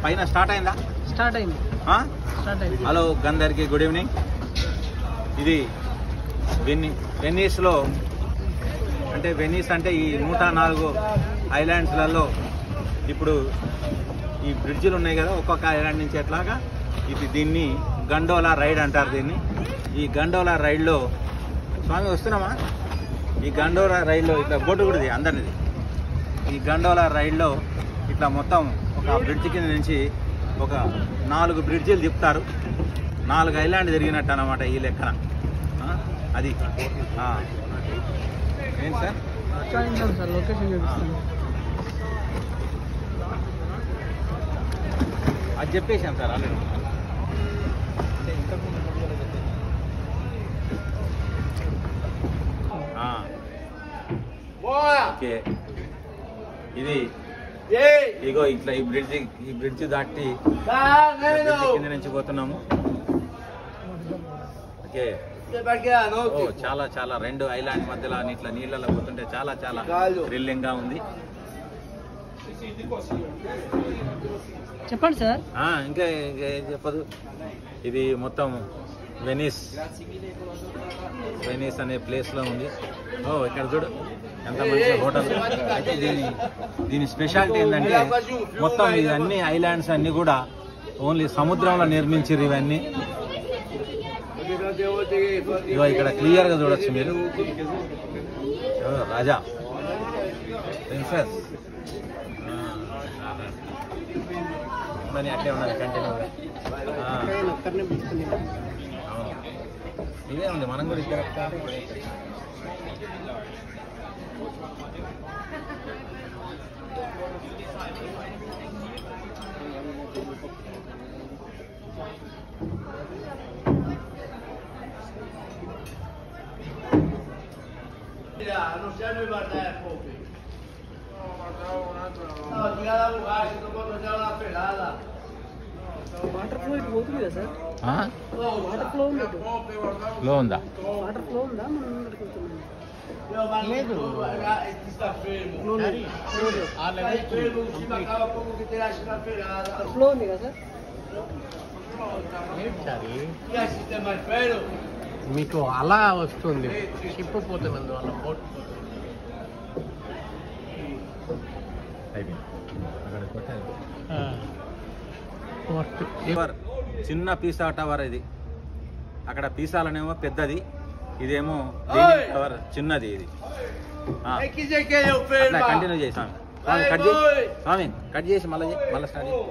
పైన స్టార్ట్ అయిందా? స్టార్ట్ అయింది. హలో అందరికి గుడ్ ఈవినింగ్. ఇది వెనీస్లో అంటే వెనీస్ అంటే ఈ 104 ఐలాండ్స్లలో ఇప్పుడు ఈ బ్రిడ్జిలు ఉన్నాయి కదా, ఒక్కొక్క ఐలాండ్ నుంచి ఎట్లాగా దీన్ని గండోలా రైడ్ అంటారు. దీన్ని ఈ గండోలా రైడ్లో స్వామి వస్తున్నామా? ఈ గండోలా రైడ్లో ఇట్లా బోటు కూడా అందరిది. ఈ గండోలా రైడ్లో ఇట్లా మొత్తం ఒక బ్రిడ్జి కింద నుంచి ఒక 4 బ్రిడ్జిలు తిప్పుతారు. 4 ఐలాండ్ తిరిగినట్టు అన్నమాట ఈ లెక్కన. అది ఏంటి సార్? లొకేషన్ అది చెప్పేసాం సార్ ఆల్రెడీ. ఓకే, ఇది ఇగో ఇట్లా ఈ బ్రిడ్జి దాటి కింద నుంచి పోతున్నాము. ఓకే, చాలా చాలా 2 ఐలాండ్ మధ్యలో ఇట్లా నీళ్ళలో పోతుంటే చాలా చాలా థ్రిల్లింగ్ గా ఉంది. చెప్పండి సార్. ఇంకా ఏం చెప్పదు. ఇది మొత్తం వెనీస్ అనే ప్లేస్ లో ఉంది. ఇక్కడ చూడు ఎంత మంచి హోటల్. అయితే దీని స్పెషాలిటీ ఏంటంటే మొత్తం ఇవన్నీ ఐలాండ్స్ అన్ని కూడా ఓన్లీ సముద్రంలో నిర్మించారు ఇవన్నీ. ఇగో ఇక్కడ క్లియర్ గా చూడొచ్చు మీరు. రాజా ప్రిన్సెస్ అట్లే ఉన్నది కంటిన్యూ. ఇదే ఉంది, మనం కూడా ఇక్కడ non siamo in guardare pochi. No, tira la bugaci, dopo facciamo la pelata. Water flow ఇటు పోతుంది కదా సార్? వాటర్ ఫ్లో ఉంది. ఫ్లో ఉందా? వాటర్ ఫ్లో ఉందా? మనం ఇక్కడికి వెళ్తున్నాం. లేదు, ti sta fermo. Stai fermo, ci mancava poco che ti lasci la pelata. Flow ఉంది కదా sir? Chi sistema il pelo? మీకు అలా వస్తుంది, షిప్ పోతుంది అందువల్ల బోట్. చిన్న పీసా టవర్ ఇది. అక్కడ పీసాలనేమో పెద్దది, ఇదేమో టవర్ చిన్నది. ఇది కంటిన్యూ చేసాం. కట్ చేసి మళ్ళీ స్టార్ట్ చేసి